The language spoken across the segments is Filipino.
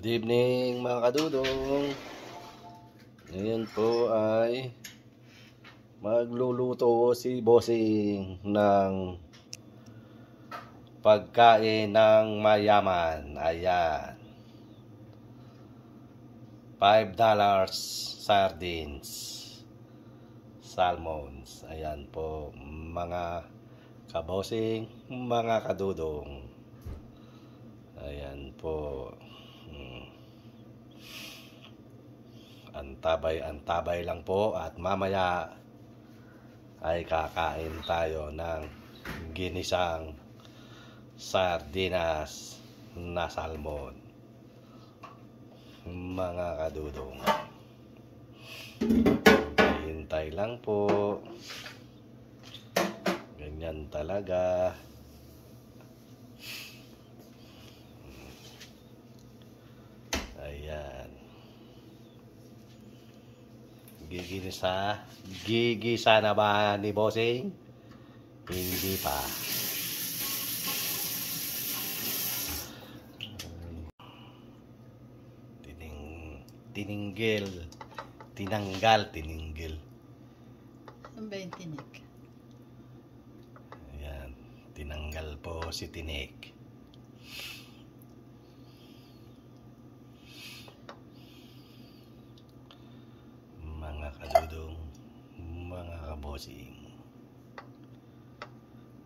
Good evening mga kadudong. Ngayon po ay magluluto si Bossing ng pagkain ng mayaman. Ayan, $5 sardines, salmons. Ayan po mga kabosing, mga kadudong. Ayan po. Antabay lang po at mamaya ay kakain tayo ng ginisang sardinas na salmon, mga kadudong. Hintay lang po, ganyan talaga. Ayan, gigisa na ba ni Bossing? Hindi pa. Tininggal. Ano ba yung tinik? Ayan, tinanggal po si tinik. Mga kadudong, mga kabosing.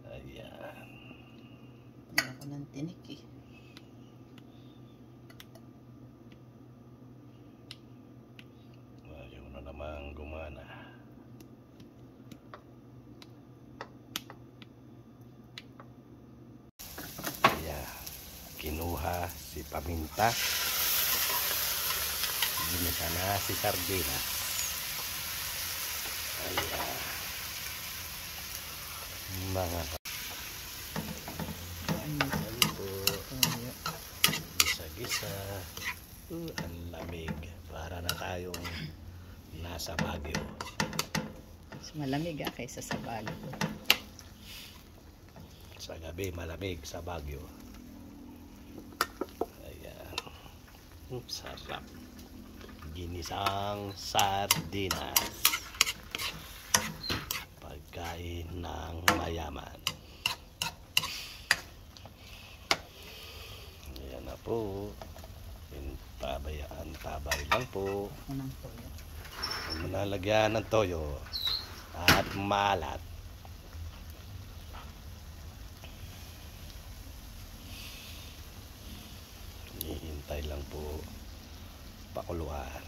Ayan. Ayaw ko ng tinik eh. Ayaw na namang gumana. Ayan. Kinuha si paminta. Ginisa na si sardinas. Ayan. Mga ayan po. Gisa-gisa. Ang lamig. Para na tayong nasa Baguio. Mas malamig kaysa sa Baguio. Sa gabi malamig sa Baguio. Ayan. Sarap. Ginisang sardinas. Pagkain ng mayaman. Ayan na po. Tabay lang po. Unang toyo. Huwag mo na lagyan ng toyo at maalat. Hihintay lang po pakuluan.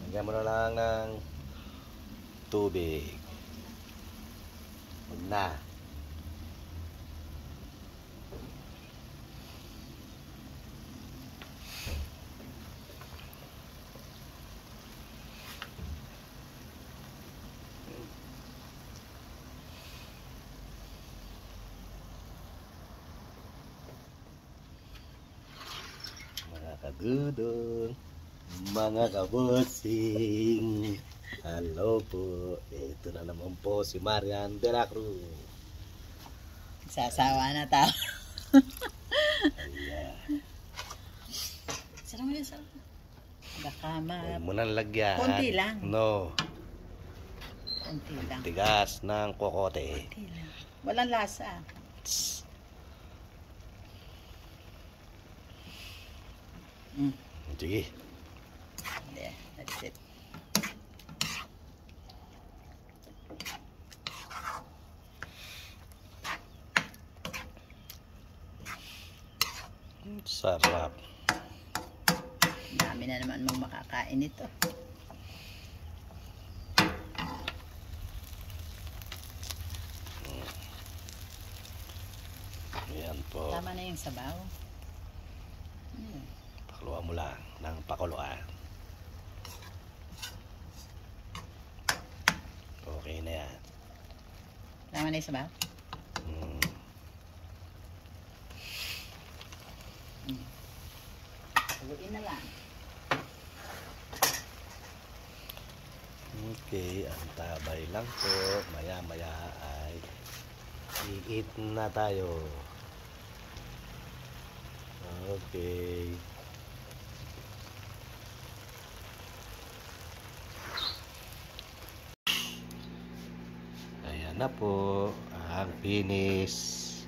Lagyan mo na lang ng tubig. Huwag na. Kadudong, mga kabosing, hello po. Ito na naman po si Marian de la Cruz. Sasawa na tao. Ayan. Sarang mo yun, sarang. Baka Huwag mo nang lagyan. Konti lang. No. Konti lang. Tigas ng kokote. Konti lang. Walang lasa. Tss. Sige. Yeah, that's it. Sarap. Dami na naman mong makakain ito. Ayan po. Tama na yung sabaw. Pakuluan mo lang ng pakuluan. Okay na yan. Tama na yung sabaw? Haluin na lang. Okay, antabay lang po. Maya-maya ay i-eat na tayo. Okay. Ayan na po ang finished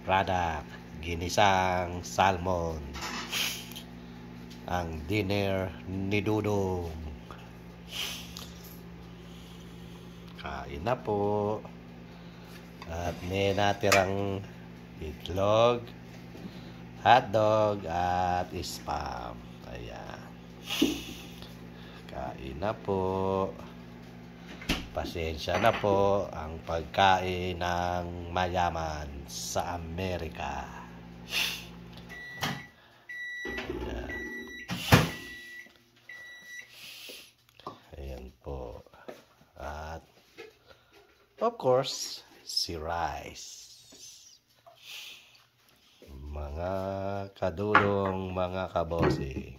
product. Ginisang salmon. Ang dinner ni Dudong. Kain na po. At may natirang itlog, hotdog at spam. Ayan. Kain na po. Pasensya na po ang pagkain ng mayaman sa Amerika. Ayan. Ayan po. At of course, si rice. Mga kadulong, mga kabosing.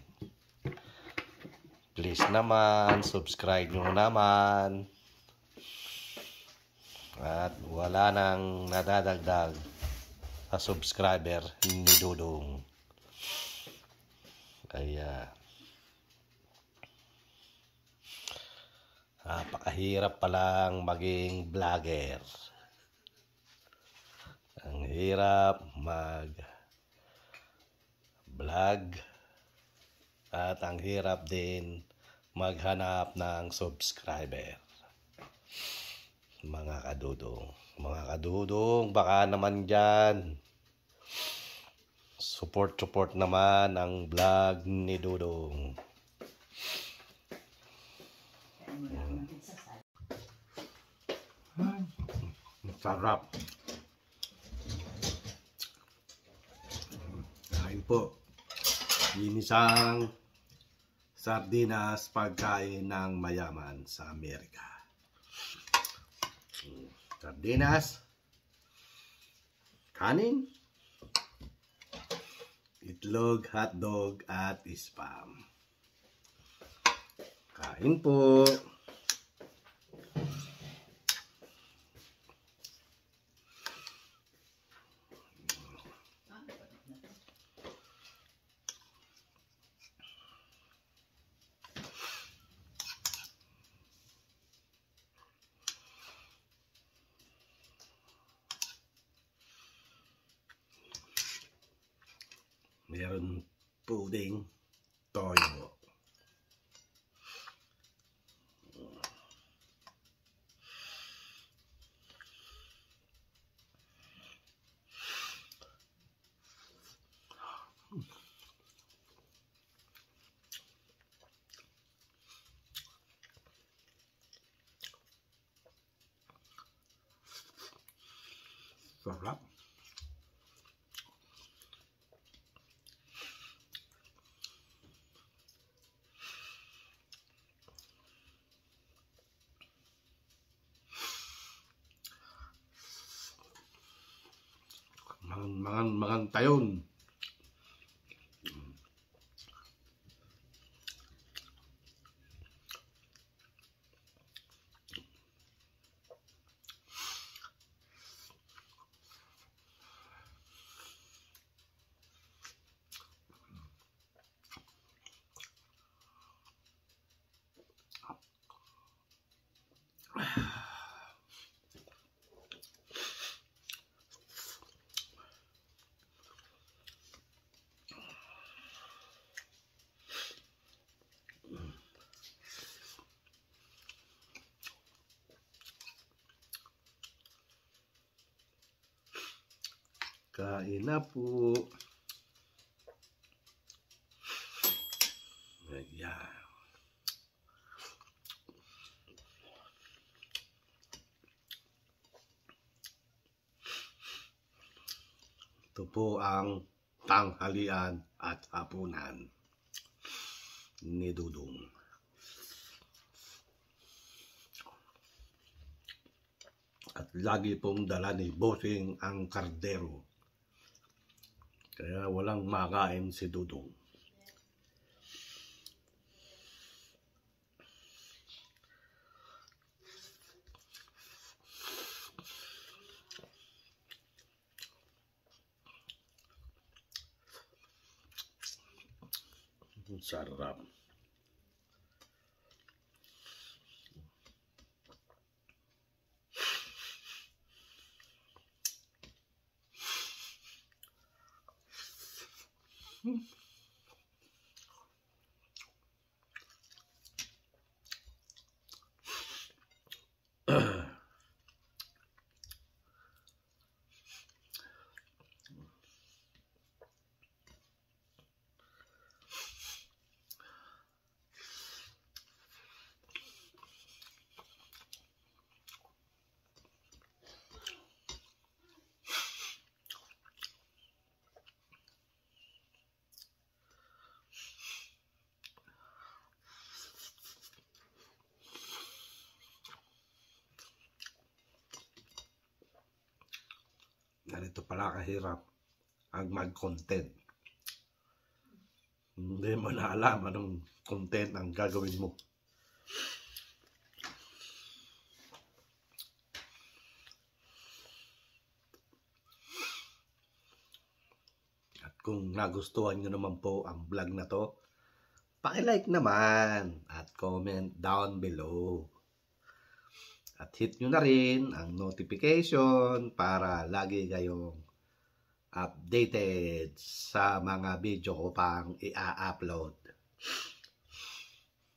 Please naman, subscribe nyo naman. At wala nang nadadagdag sa subscriber ni Dudong. Kaya napakahirap palang maging vlogger. Ang hirap mag-vlog at ang hirap din maghanap ng subscriber. Mga kadudong, baka naman dyan support naman ang vlog ni Dudong. Sarap. Kain po. Ginisang sardinas, pagkain ng mayaman sa Amerika. Sardinas, kanin, itlog, hotdog at spam. Kain po. Meron puding toyo. Sarap. Mangan tayon. Kain na po. Ayan. Ito po ang tanghalian at hapunan ni Dudong. At lagi pong dala ni Bossing ang kardero. Kaya walang makain si Dudong. Sarap. Ganito pala kahirap ang mag-content. Hindi mo na alam anong content ang gagawin mo. At kung nagustuhan nyo naman po ang vlog na to, paki-like naman at comment down below. At hit nyo na rin ang notification para lagi kayong updated sa mga video ko pang i-upload.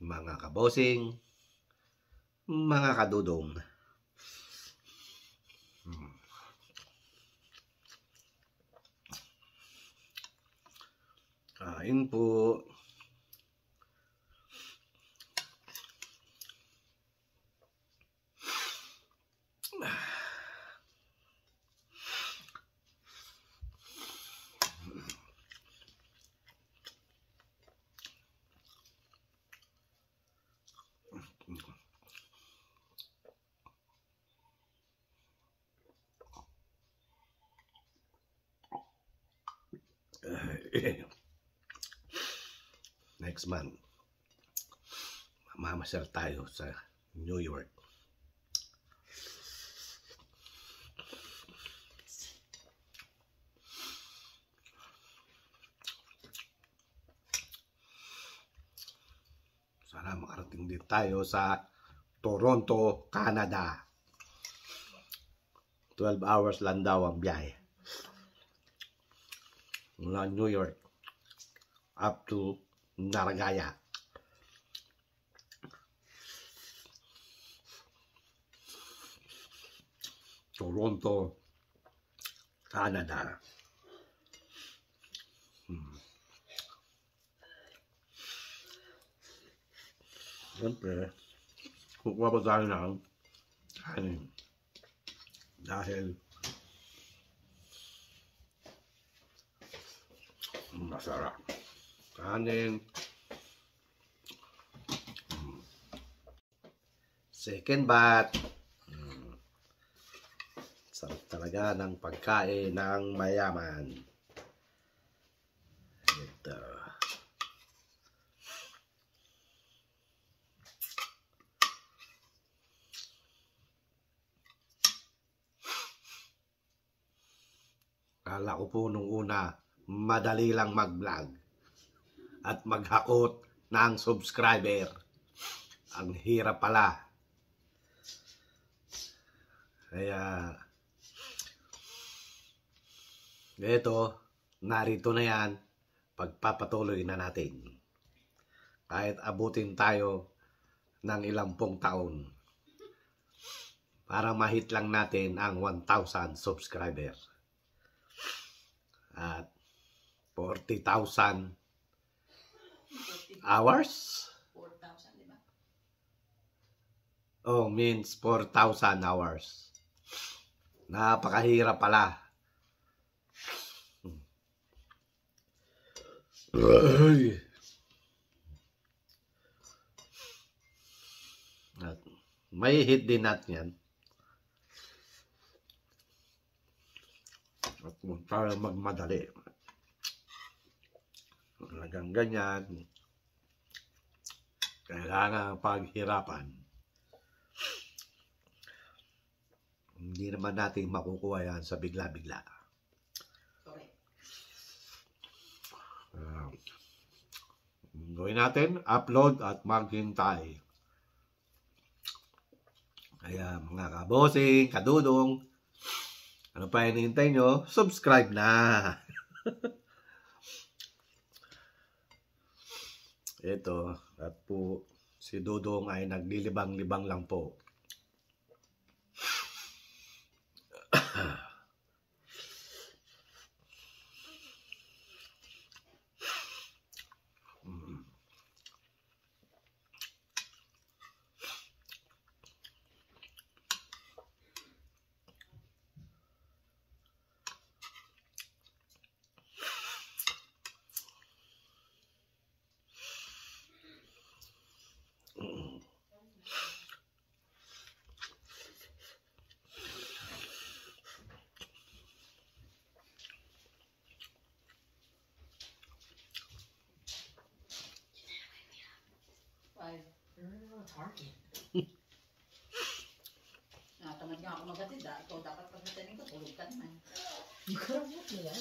Mga kabosing, mga kadudong. Kain po. Next month, mamasyal tayo sa New York. Sana makarating din tayo sa Toronto, Canada. 12 hours lang daw ang biyahe. Mula New York up to Naragaya. Toronto, Canada. Siyempre, kukuha pa tayo ng kanin. Dahil masarap. Kanin. Second bat. Sarap talaga ng pagkain ng mayaman. Ito. Kala ko po nung una, madali lang mag-vlog at maghakot ng subscriber. Ang hirap pala. Kaya, ito, narito na yan, pagpapatuloy na natin. Kahit abutin tayo ng ilang pong taon para mahit lang natin ang 1,000 subscriber. At 40,000 hours? 4,000, di ba? Oh, means 4,000 hours. Napakahirap pala. At may hit din natin yan. At kung tayo magmadali. Talagang ganyan. Kailangan paghirapan. Hindi naman natin makukuha yan sa bigla-bigla. Correct. Gawin natin, upload at maghintay. Kaya mga kabosing, kadudong, ano pa hinihintay nyo? Subscribe na. Ito, at po si Dudong ay naglilibang-libang lang po. Target. Tamad nga ako magatid ah. Ikaw dapat pagkatanin ko, tulog ka naman. Karabot na yan.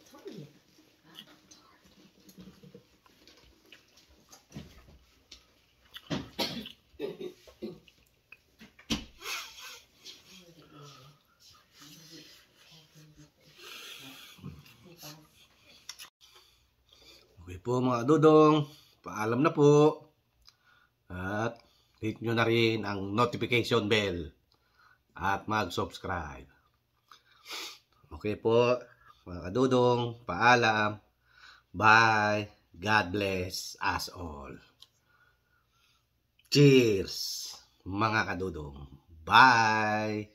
Target. Okay po mga Dudong, paalam na po. At hit nyo na rin ang notification bell at mag-subscribe. Okay po mga Dudong, paalam. Bye. God bless us all. Cheers mga kadudong. Bye.